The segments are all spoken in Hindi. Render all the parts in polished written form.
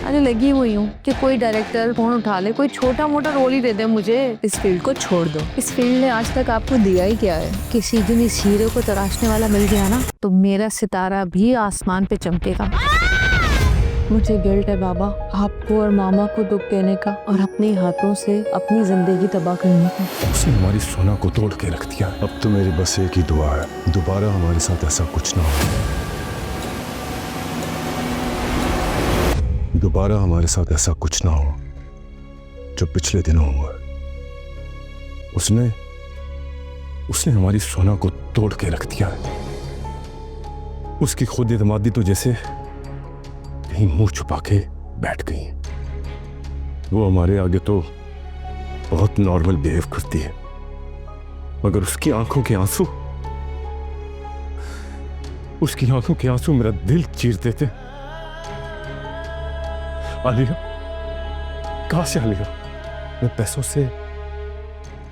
अरे लगी हुई हूँ कि कोई डायरेक्टर फोन उठा ले, कोई छोटा मोटा रोल ही दे दे मुझे। इस फील्ड को छोड़ दो। इस फील्ड ने आज तक आपको दिया ही क्या है? किसी दिन इस हीरो को तराशने वाला मिल गया ना तो मेरा सितारा भी आसमान पे चमकेगा। मुझे गिल्ट है बाबा, आपको और मामा को दुख देने का और अपने हाथों से अपनी जिंदगी तबाह करने का। उसने हमारी सोना को तोड़ के रख दिया। अब तो मेरी बस एक ही दुआ है, दोबारा हमारे साथ ऐसा कुछ ना हो। दोबारा हमारे साथ ऐसा कुछ ना हो जो पिछले दिनों हुआ। उसने हमारी सोना को तोड़ के रख दिया है। उसकी खुद एतमादी तो जैसे कहीं मुंह छुपा के बैठ गई है। वो हमारे आगे तो बहुत नॉर्मल बिहेव करती है, मगर उसकी आंखों के आंसू मेरा दिल चीर देते। आलिया, कहां से आलिया? मैं पैसों से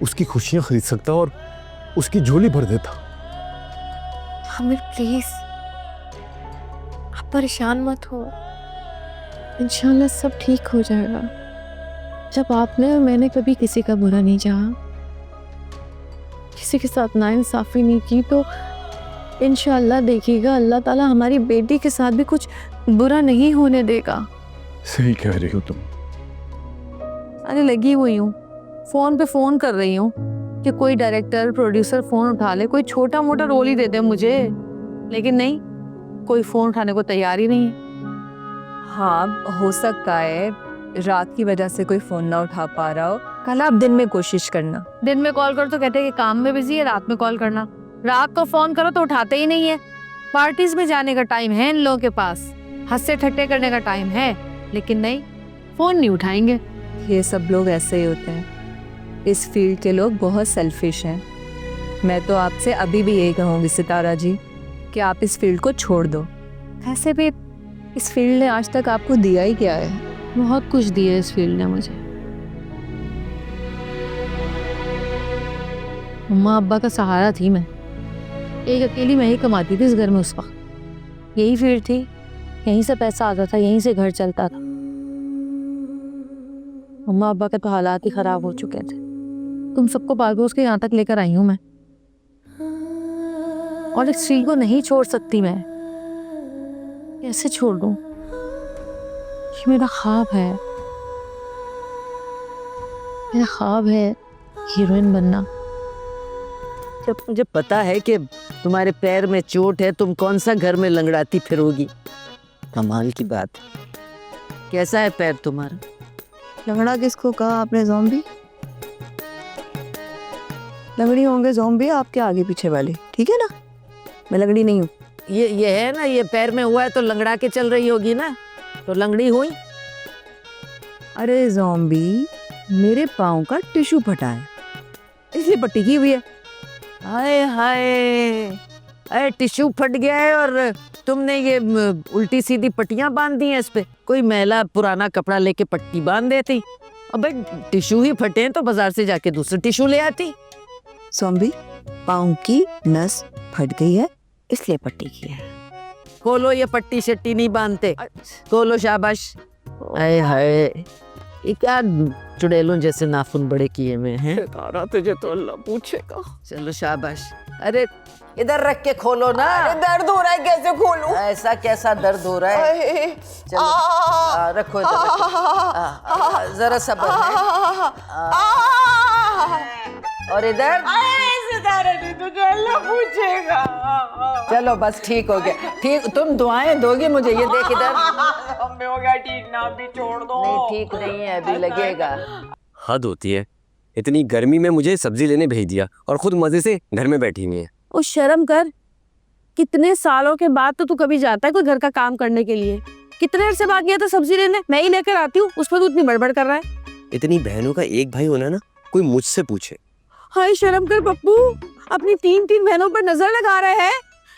उसकी खुशियां खरीद सकता और उसकी झोली भर देता। आमिर प्लीज, आप परेशान मत हो, इंशाल्लाह सब ठीक हो जाएगा। जब आपने और मैंने कभी किसी का बुरा नहीं चाहा, किसी के साथ नाइंसाफी नहीं की, तो इंशाल्लाह देखिएगा अल्लाह ताला हमारी बेटी के साथ भी कुछ बुरा नहीं होने देगा। सही कह रही हो तुम। अरे लगी हुई हूँ, फोन पे फोन कर रही हूँ कि कोई डायरेक्टर प्रोड्यूसर फोन उठा ले, कोई छोटा मोटा रोल ही दे दे मुझे, लेकिन नहीं, कोई फोन उठाने को तैयार ही नहीं है। हाँ, हो सकता है रात की वजह से कोई फोन ना उठा पा रहा हो। कल आप दिन में कोशिश करना। दिन में कॉल करो तो कहते हैं कि काम में बिजी है, रात में कॉल करना। रात को फोन करो तो उठाते ही नहीं है। पार्टीज में जाने का टाइम है इन लोगों के पास, हंसे ठट्टे करने का टाइम है, लेकिन नहीं, फोन नहीं उठाएंगे। ये सब लोग ऐसे ही होते हैं। इस फील्ड के लोग बहुत सेल्फिश हैं। मैं तो आपसे अभी भी यही कहूँगी सितारा जी कि आप इस फील्ड को छोड़ दो। ऐसे भी इस फील्ड ने आज तक आपको दिया ही क्या है? बहुत कुछ दिया इस फील्ड ने मुझे। मम्मा अब्बा का सहारा थी मैं, एक अकेली मैं ही कमाती थी इस घर में उस वक्त। यही फील्ड थी, यहीं से पैसा आता था, यहीं से घर चलता था। मम्मा अब्बा के तो हालात ही खराब हो चुके थे। तुम सबको पाल पोस के यहाँ तक लेकर आई हूँ मैं, और इस फील्ड को नहीं छोड़ सकती मैं। कैसे छोड़ दूँ? ये मेरा ख्वाब है, मेरा ख्वाब है हीरोइन बनना। जब मुझे पता है कि तुम्हारे पैर में चोट है, तुम कौन सा घर में लंगड़ाती फिरोगी। कमाल की बात। कैसा है पैर तुम्हारा? लंगड़ा किसको कहा आपने? ज़ॉम्बी? लंगड़ी होंगे ज़ॉम्बी आपके आगे पीछे वाले, ठीक है ना? मैं लंगड़ी नहीं हूँ। ये है ना, ये पैर में हुआ है तो लंगड़ा के चल रही होगी ना, तो लंगड़ी हुई। अरे ज़ॉम्बी, मेरे पाँव का टिश्यू फटा है, इसलिए पट्टी की हुई है। हाय हाय, अरे टिश्यू फट गया है और तुमने ये उल्टी सीधी पट्टियां बांध दी हैं इस पे। कोई मैला पुराना कपड़ा लेके पट्टी बांध देती। अबे टिश्यू ही फटे हैं तो बाजार से जाके दूसरे टिश्यू ले आती। ज़ॉम्बी, पाँव की नस फट गई है इसलिए पट्टी की है। खोलो, ये पट्टी शट्टी नहीं बांधते। खोलो, शाबाश। हाय हाय, ये क्या चुड़ैलों जैसे नाखून बड़े किए हुए हैं। तारा तुझे तो अल्लाह पूछेगा। चलो शाबाश। अरे इधर रख के खोलो ना। दर्द हो रहा है, कैसे खोलूं? ऐसा कैसा दर्द हो रहा है? चलो रखो इधर, जरा सब्र है। और इधर सितारा जी, तुझे अल्लाह पूछेगा। चलो बस ठीक हो गया। ठीक, तुम दुआएं दोगी मुझे? ये देख इधर। हमें हो गया ठीक ना, अभी छोड़ दो। नहीं ठीक नहीं है, अभी लगेगा। हद होती है, इतनी गर्मी में मुझे सब्जी लेने भेज दिया और खुद मजे से घर में बैठी हुई है। ओ शर्म कर, कितने सालों के बाद तो तू कभी जाता है कोई घर का काम करने के लिए? कितने देर से बाद गया था सब्जी लेने? मैं ही लेकर आती हूँ, उसमें तू इतनी बड़बड़ कर रहा है। इतनी बहनों का एक भाई होना ना, कोई मुझसे पूछे। हाय शर्म कर पप्पू, अपनी तीन बहनों पर नजर लगा रहे हैं।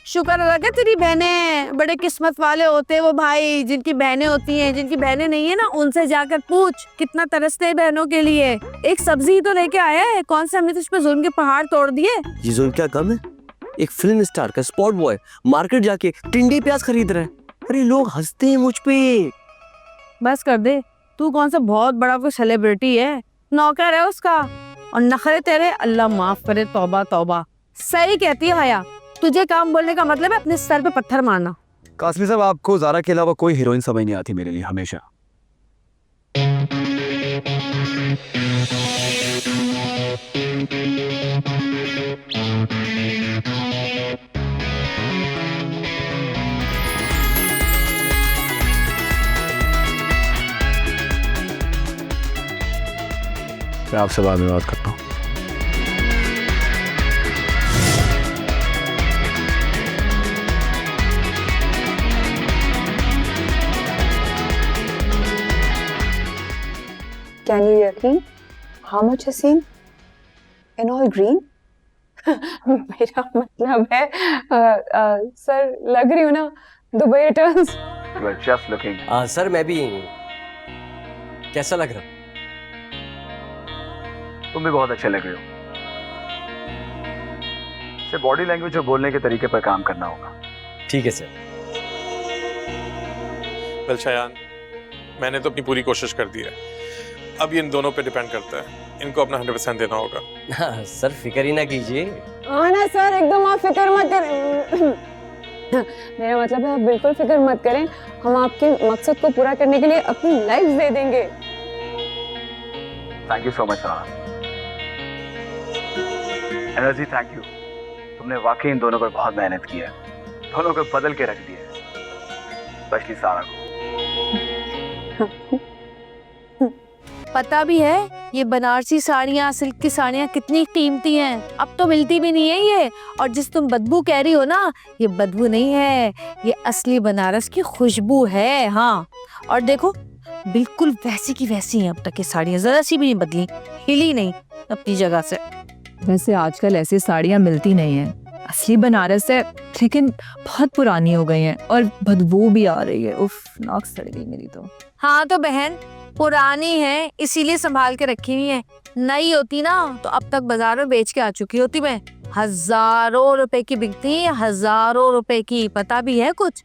शुक्र अदा कर तेरी बहनें, बड़े किस्मत वाले होते हैं वो भाई जिनकी बहनें होती हैं। जिनकी बहनें नहीं है ना, उनसे जाकर पूछ कितना तरसते हैं बहनों के लिए। एक सब्जी ही तो लेके आया है, कौन से हमने तुझ पे जुल्म के पहाड़ तोड़ दिए? ये जुल्म क्या कम है? एक फिल्म स्टार का स्पॉट बॉय मार्केट जाके टिंडे प्याज खरीद रहा है। अरे लोग हंसते हैं मुझ पे। बस कर दे, तू कौन सा बहुत बड़ा कोई सेलिब्रिटी है, नौकर है उसका। और नखरे तेरे अल्लाह माफ करे, तौबा तौबा। सही कहती है हया, तुझे काम बोलने का मतलब है अपने सर पे पत्थर मारना। कासमी साहब, आपको ज़ारा के अलावा कोई हीरोइन समझ नहीं आती मेरे लिए हमेशा। मैं आपसे बाद में बात करता हूँ। Can you yaqeen? How much a scene? In all green? मेरा मतलब है सर, लग रही हूँ ना Dubai returns. You are just looking. Sir मैं भी कैसा लग रहा? तुम भी बहुत अच्छे लग रहे हो। सिर्फ बॉडी लैंग्वेज और बोलने के तरीके पर काम करना होगा। ठीक है सर। वेल शायान, मैंने तो अपनी पूरी कोशिश कर दी है, अब ये इन दोनों पे डिपेंड करता है, इनको अपना 100% देना होगा। हाँ, सर फिक्र ही ना कीजिए। हाँ ना सर, एकदम आप फिक्र मत करें। मेरा मतलब है आप बिल्कुल फिक्र मत करें, हम आपके मकसद को पूरा करने के लिए अपनी लाइफ दे देंगे। थैंक यू सो मच सारा। Energy, thank you. तुमने वाकई इन दोनों पर बहुत मेहनत की है, दोनों को बदल के रख दिया है, स्पेशली सारा को। पता भी है ये बनारसी साड़ियाँ, सिल्क की साड़ियाँ कितनी कीमती हैं, अब तो मिलती भी नहीं है ये। और जिस तुम बदबू कह रही हो ना, ये बदबू नहीं है, ये असली बनारस की खुशबू है। हाँ, और देखो बिल्कुल वैसी की वैसी हैं अब तक ये साड़ियाँ, जरा सी भी नहीं बदली, हिली नहीं अपनी जगह से। वैसे आजकल ऐसी साड़ियाँ मिलती नहीं हैं, असली बनारस है लेकिन बहुत पुरानी हो गई हैं और बदबू भी आ रही है। उफ, नाक सड़ गई मेरी तो। हाँ तो बहन, पुरानी है इसीलिए संभाल के रखी हुई है, नई होती ना तो अब तक बाजार में बेच के आ चुकी होती मैं। हजारों रुपए की बिकती है, हजारों रुपए की, पता भी है कुछ?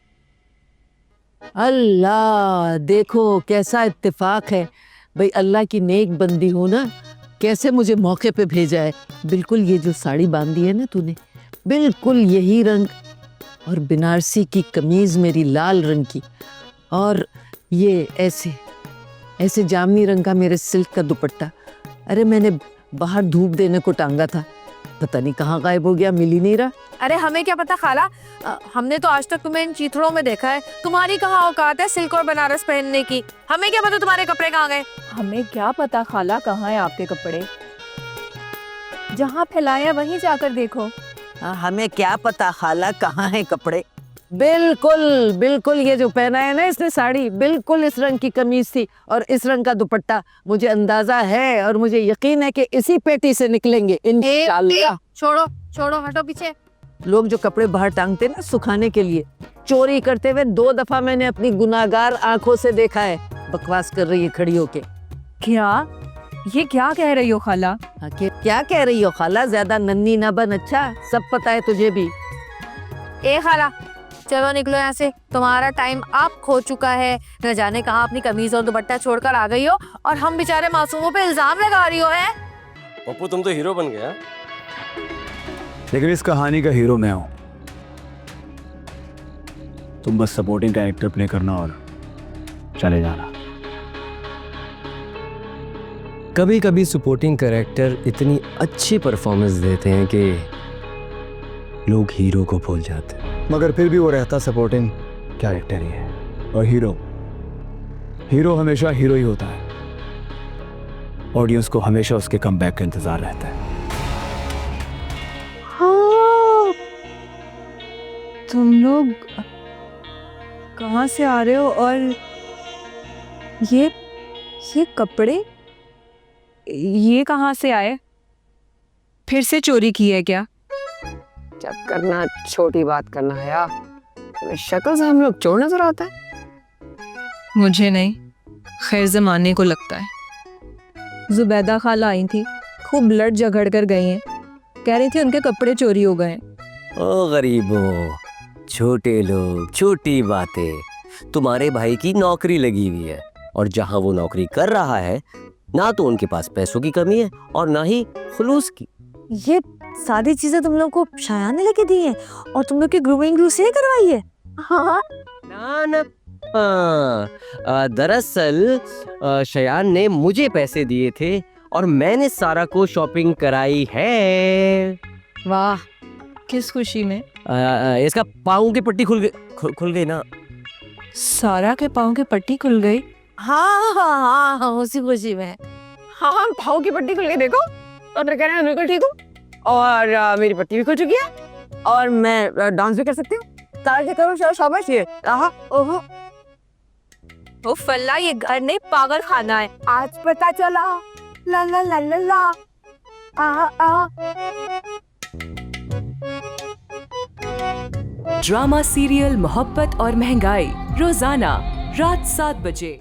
अल्लाह, देखो कैसा इत्तेफाक है भाई, अल्लाह की नेक बंदी हो ना, कैसे मुझे मौके पे भेजा है। बिल्कुल ये जो साड़ी बांधी है ना तूने, बिल्कुल यही रंग, और बनारसी की कमीज मेरी लाल रंग की, और ये ऐसे ऐसे जामनी रंग का मेरे सिल्क का दुपट्टा। अरे मैंने बाहर धूप देने को टांगा था, पता नहीं कहाँ गायब हो गया, मिल ही नहीं रहा। अरे हमें क्या पता खाला, हमने तो आज तक तुम्हें इन चीथड़ों में देखा है, तुम्हारी कहाँ औकात है सिल्क और बनारस पहनने की, हमें क्या पता तुम्हारे कपड़े कहाँ गए। हमें क्या पता खाला कहाँ है आपके कपड़े, जहाँ फैलाया वहीं जाकर देखो। हमें क्या पता खाला कहाँ है कपड़े। बिल्कुल बिल्कुल, ये जो पहना है ना इसने साड़ी, बिल्कुल इस रंग की कमीज थी और इस रंग का दुपट्टा। मुझे अंदाजा है और मुझे यकीन है कि इसी पेटी से निकलेंगे इंशाअल्लाह। छोड़ो छोड़ो, हटो पीछे। लोग जो कपड़े बाहर टांगते ना सुखाने के लिए, चोरी करते हुए 2 दफा मैंने अपनी गुनाहगार आंखों से देखा है। बकवास कर रही है खड़ी होके। क्या, ये क्या कह रही हो खाला? क्या कह रही हो खाला, ज्यादा नन्ही ना बन, अच्छा सब पता है तुझे भी। ए खाला, चलो निकलो यहाँ से, तुम्हारा टाइम आप खो चुका है। न जाने कहाँ अपनी कमीज और दुपट्टा छोड़कर आ गई हो और हम बेचारे मासूमों पे इल्जाम लगा रही हो। है पप्पू, तुम तो हीरो बन गया। लेकिन इस कहानी का हीरो मैं हूं, तुम बस सपोर्टिंग कैरेक्टर प्ले करना और चले जाना। कभी कभी सपोर्टिंग कैरेक्टर इतनी अच्छी परफॉर्मेंस देते हैं कि लोग हीरो को भूल जाते हैं। मगर फिर भी वो रहता सपोर्टिंग कैरेक्टर ही है, और हीरो हमेशा हीरो ही होता है। ऑडियंस को हमेशा उसके कमबैक का इंतजार रहता है। हाँ, तुम लोग कहाँ से आ रहे हो? और ये कपड़े ये कहाँ से आए? फिर से चोरी की है क्या? जब करना छोटी बात करना है यार, शक्ल से हम लोग चोर नजर आता है। मुझे नहीं, खैर जमाने को लगता है। जुबैदा खाला आई थी, खूब लड़ झगड़ कर गई हैं, कह रही थी उनके कपड़े चोरी हो गए। ओ गरीबों, छोटे लोग, छोटी बातें, तुम्हारे भाई की नौकरी लगी हुई है, और जहां वो नौकरी कर रहा है ना तो उनके पास पैसों की कमी है और ना ही खुलूस की। ये सारी चीजें तुम लोग को शायान ने लेके दी है और तुम लोग की ग्रूमिंग से करवाई है? हाँ ना ना दरअसल शयान ने मुझे पैसे दिए थे और मैंने सारा को शॉपिंग कराई है। वाह, किस खुशी में? इसका पाँव की पट्टी खुल गई ना। सारा के पाँव की पट्टी खुल गई? हाँ हाँ हाँ हाँ, उसी खुशी में। हाँ हाँ, पाँव की पट्टी खुल गई देखो, और मैं कह रहा हूँ बिल्कुल ठीक हूँ, और मेरी पट्टी भी खुल चुकी है और मैं डांस भी कर सकती हूँ। तारा के करो शाबाश ये। आहा ओहो, वो फल्ला, ये घर नहीं पागल खाना है। आज पता चला, ला ला ला ला ला, आ ड्रामा सीरियल मोहब्बत और महंगाई रोजाना रात 7 बजे।